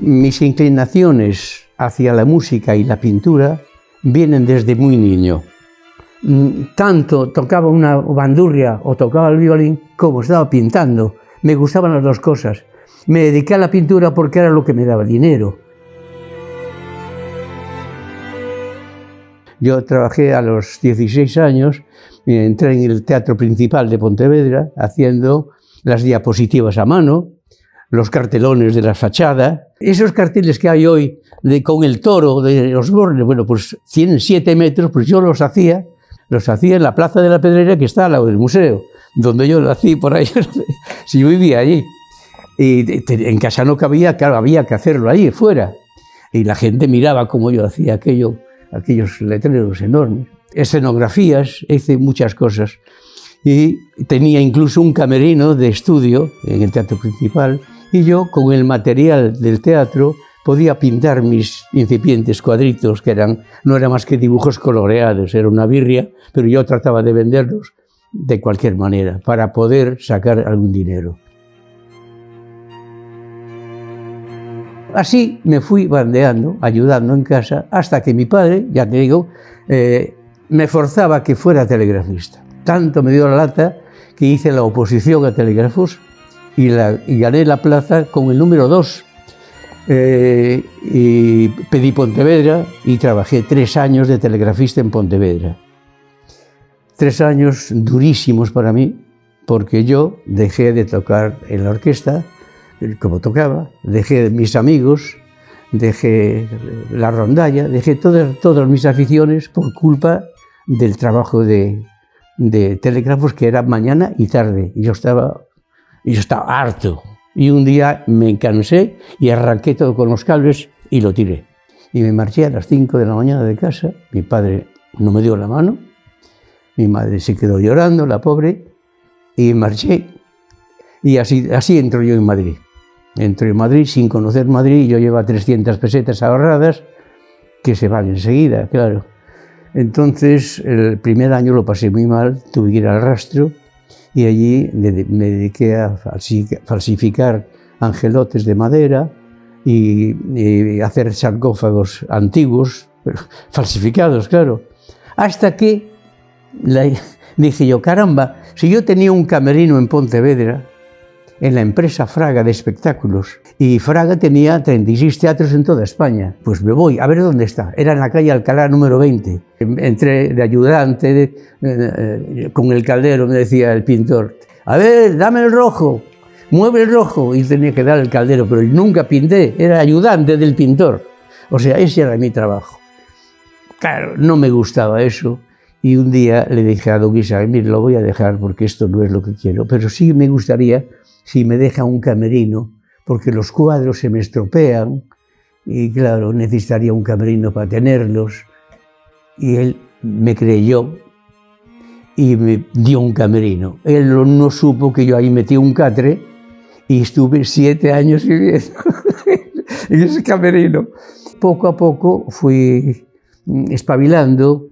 Mis inclinaciones hacia la música y la pintura vienen desde muy niño. Tanto tocaba una bandurria o tocaba el violín como estaba pintando. Me gustaban las dos cosas. Me dediqué a la pintura porque era lo que me daba dinero. Yo trabajé a los 16 años, entré en el Teatro Principal de Pontevedra haciendo las diapositivas a mano, los cartelones de la fachada. Esos carteles que hay hoy con el toro de Osborne, bueno, pues tienen 7 metros, pues yo los hacía en la Plaza de la Pedrera, que está al lado del museo, donde yo nací por ahí, si yo vivía allí. Y en casa no cabía, claro, había que hacerlo allí, fuera. Y la gente miraba cómo yo hacía aquellos letreros enormes. Escenografías, hice muchas cosas. Y tenía incluso un camerino de estudio en el Teatro Principal, y yo, con el material del teatro, podía pintar mis incipientes cuadritos, que no eran más que dibujos coloreados, era una birria, pero yo trataba de venderlos de cualquier manera, para poder sacar algún dinero. Así me fui bandeando, ayudando en casa, hasta que mi padre, ya te digo, me forzaba a que fuera telegrafista. Tanto me dio la lata que hice la oposición a telégrafos y gané la plaza con el número 2. Y pedí Pontevedra y trabajé 3 años de telegrafista en Pontevedra. 3 años durísimos para mí, porque yo dejé de tocar en la orquesta, como tocaba, dejé mis amigos, dejé la rondalla, dejé todas mis aficiones por culpa del trabajo de telégrafos, que era mañana y tarde, y yo estaba harto. Y un día me cansé y arranqué todo con los cables y lo tiré. Y me marché a las 5 de la mañana de casa. Mi padre no me dio la mano, mi madre se quedó llorando, la pobre, y marché. Y así entro yo en Madrid. Entro en Madrid sin conocer Madrid, y yo llevaba 300 pesetas ahorradas, que se van enseguida, claro. Entonces, el primer año lo pasé muy mal, tuve que ir al rastro, y allí me dediqué a falsificar angelotes de madera y hacer sarcófagos antiguos, falsificados, claro. Hasta que dije yo, caramba, si yo tenía un camerino en Pontevedra, en la empresa Fraga de espectáculos, y Fraga tenía 36 teatros en toda España, pues me voy a ver dónde está. Era en la calle Alcalá número 20. Entré de ayudante con el caldero, me decía el pintor, a ver, dame el rojo, mueve el rojo, y tenía que dar el caldero, pero nunca pinté, era ayudante del pintor. O sea, ese era mi trabajo. Claro, no me gustaba eso, y un día le dije a don Isaac, mire, lo voy a dejar porque esto no es lo que quiero, pero sí me gustaría si me deja un camerino, porque los cuadros se me estropean y claro, necesitaría un camerino para tenerlos. Y él me creyó y me dio un camerino. Él no supo que yo ahí metí un catre y estuve 7 años viviendo en ese camerino. Poco a poco fui espabilando.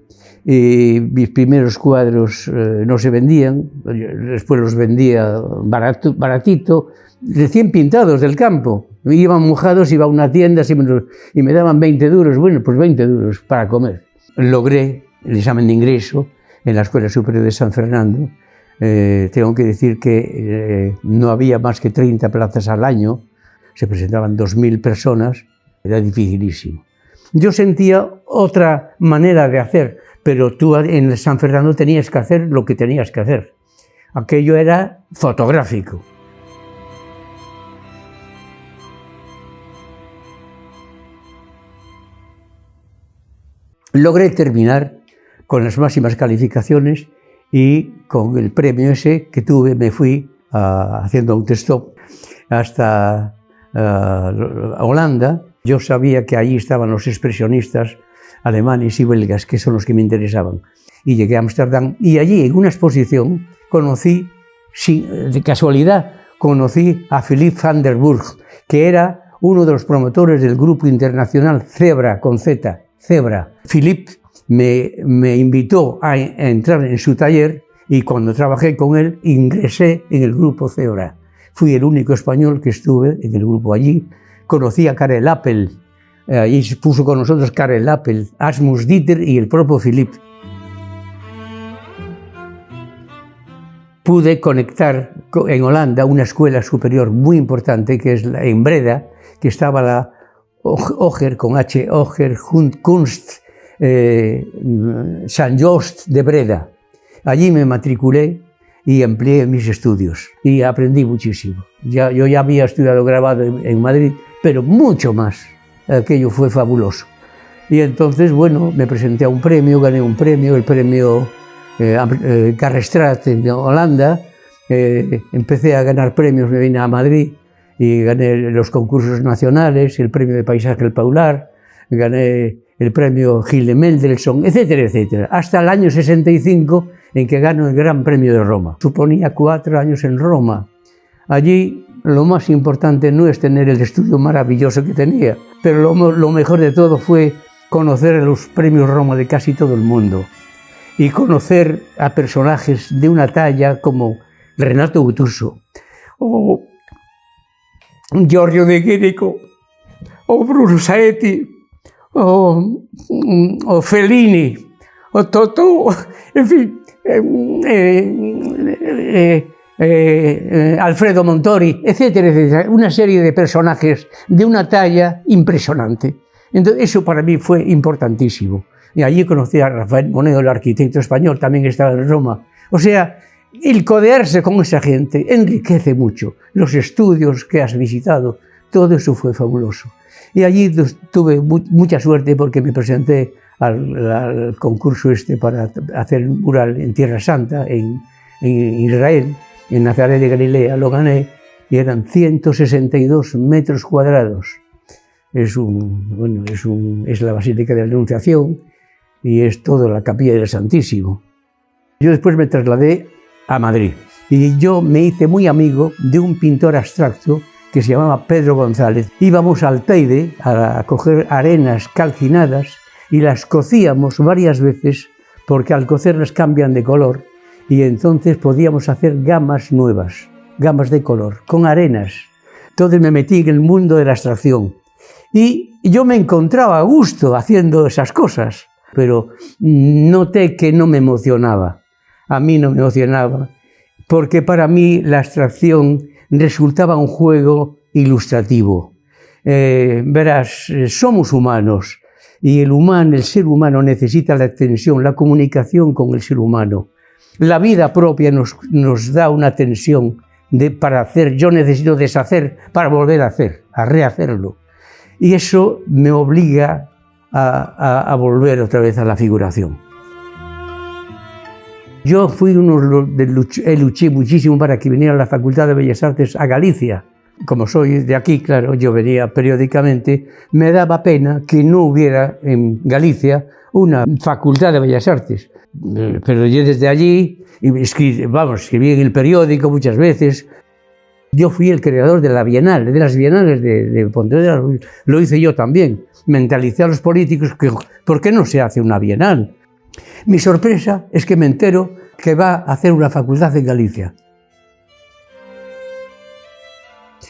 Mis primeros cuadros no se vendían, después los vendía baratito, recién pintados del campo. Iban mojados, iba a una tienda y me daban 20 duros, bueno, pues 20 duros para comer. Logré el examen de ingreso en la Escuela Superior de San Fernando. Tengo que decir que no había más que 30 plazas al año, se presentaban 2000 personas, era dificilísimo. Yo sentía otra manera de hacer, pero tú en San Fernando tenías que hacer lo que tenías que hacer. Aquello era fotográfico. Logré terminar con las máximas calificaciones y con el premio ese que tuve me fui haciendo autostop hasta Holanda. Yo sabía que allí estaban los expresionistas alemanes y belgas, que son los que me interesaban. Y llegué a Ámsterdam y allí en una exposición conocí, de casualidad, a Philippe van der Burg, que era uno de los promotores del grupo internacional Zebra, con Z, Zebra. Philippe me invitó a entrar en su taller y cuando trabajé con él ingresé en el grupo Zebra. Fui el único español que estuve en el grupo allí, conocí a Karel Appel, allí se puso con nosotros Karel Appel, Asmus Dieter y el propio Philippe. Pude conectar en Holanda una escuela superior muy importante, que es en Breda, que estaba la Oger, con H, Oger Kunst Sant Jost de Breda. Allí me matriculé y amplié mis estudios y aprendí muchísimo. Yo ya había estudiado grabado en Madrid, pero mucho más. Aquello fue fabuloso. Y entonces, bueno, me presenté a un premio, gané un premio, el premio Carrestraat en Holanda. Empecé a ganar premios, me vine a Madrid y gané los concursos nacionales, el premio de Paisaje El Paular, gané el premio Gil de Mendelssohn, etcétera, etcétera, hasta el año 65 en que gano el Gran Premio de Roma. Suponía 4 años en Roma. Allí lo más importante no es tener el estudio maravilloso que tenía, pero lo mejor de todo fue conocer los premios Roma de casi todo el mundo y conocer a personajes de una talla como Renato Guttuso, o Giorgio De Chirico, o Bruno Saetti, o Fellini, o Totò, en fin, Alfredo Montori, etcétera, etcétera, una serie de personajes de una talla impresionante. Entonces, eso para mí fue importantísimo. Y allí conocí a Rafael Moneo, el arquitecto español, también estaba en Roma. O sea, el codearse con esa gente enriquece mucho. Los estudios que has visitado, todo eso fue fabuloso. Y allí tuve mucha suerte porque me presenté al concurso para hacer un mural en Tierra Santa, en Israel, en Nazaret de Galilea. Lo gané y eran 162 metros cuadrados. Es la Basílica de la Anunciación y es toda la Capilla del Santísimo. Yo después me trasladé a Madrid y yo me hice muy amigo de un pintor abstracto que se llamaba Pedro González. Íbamos al Teide a coger arenas calcinadas y las cocíamos varias veces porque al cocerlas cambian de color y entonces podíamos hacer gamas nuevas, gamas de color, con arenas. Entonces me metí en el mundo de la abstracción y yo me encontraba a gusto haciendo esas cosas, pero noté que no me emocionaba. A mí no me emocionaba, porque para mí la abstracción resultaba un juego ilustrativo. Verás, somos humanos y el ser humano necesita la tensión, la comunicación con el ser humano. La vida propia nos da una tensión para hacer. Yo necesito deshacer para volver a hacer, a rehacerlo. Y eso me obliga a volver otra vez a la figuración. Yo fui luché muchísimo para que viniera a la Facultad de Bellas Artes a Galicia. Como soy de aquí, claro, yo venía periódicamente, me daba pena que no hubiera en Galicia una Facultad de Bellas Artes. Pero yo desde allí, escribí en el periódico muchas veces. Yo fui el creador de la Bienal, de las Bienales de Pontevedra, lo hice yo también. Mentalicé a los políticos que ¿por qué no se hace una Bienal? Mi sorpresa es que me entero que va a hacer una facultad en Galicia.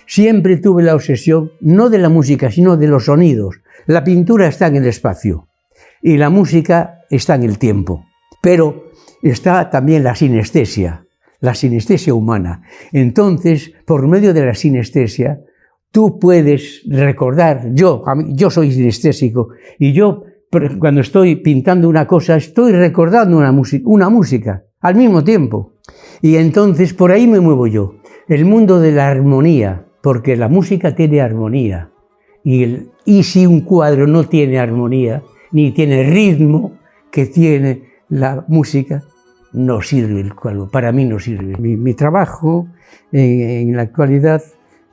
Siempre tuve la obsesión, no de la música, sino de los sonidos. La pintura está en el espacio y la música está en el tiempo. Pero está también la sinestesia humana. Entonces, por medio de la sinestesia, tú puedes recordar, yo soy sinestésico, y yo cuando estoy pintando una cosa, estoy recordando una música al mismo tiempo. Y entonces por ahí me muevo yo, el mundo de la armonía, porque la música tiene armonía. Y si un cuadro no tiene armonía, ni tiene el ritmo que tiene la música, no sirve el cuadro, para mí no sirve. Mi trabajo en la actualidad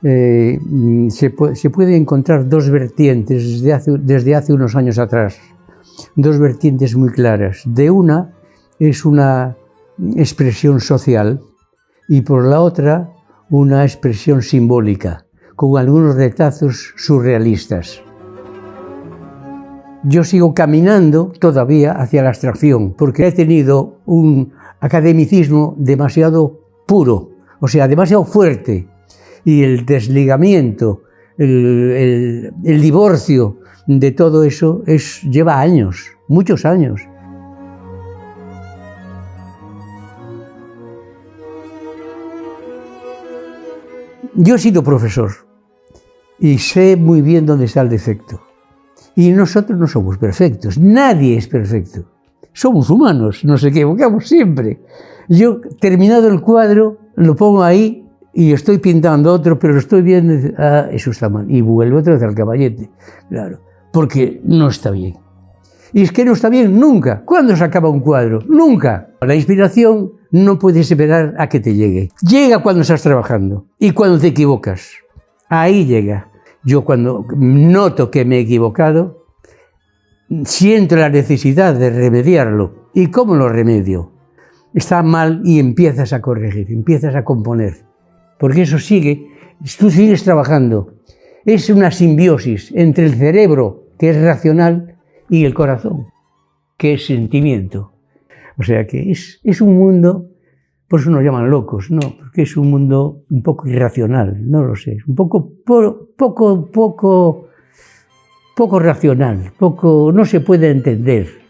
se puede encontrar dos vertientes desde hace unos años atrás, dos vertientes muy claras. De una es una expresión social y por la otra una expresión simbólica, con algunos retazos surrealistas. Yo sigo caminando todavía hacia la abstracción, porque he tenido un academicismo demasiado puro, o sea, demasiado fuerte, y el desligamiento el divorcio de todo eso lleva años, muchos años. Yo he sido profesor y sé muy bien dónde está el defecto. Y nosotros no somos perfectos, nadie es perfecto. Somos humanos, nos equivocamos siempre. Yo, terminado el cuadro, lo pongo ahí y estoy pintando otro, pero lo estoy viendo y digo, ah, eso está mal. Y vuelvo otra vez al caballete, claro, porque no está bien. Y es que no está bien nunca. ¿Cuándo se acaba un cuadro? Nunca. La inspiración no puedes esperar a que te llegue. Llega cuando estás trabajando y cuando te equivocas. Ahí llega. Yo cuando noto que me he equivocado, siento la necesidad de remediarlo. ¿Y cómo lo remedio? Está mal y empiezas a corregir, empiezas a componer. Porque eso sigue, tú sigues trabajando. Es una simbiosis entre el cerebro, que es racional, y el corazón, que es sentimiento. O sea que es un mundo, por eso nos llaman locos, ¿no? Porque es un mundo un poco irracional, no lo sé, un poco racional, no se puede entender.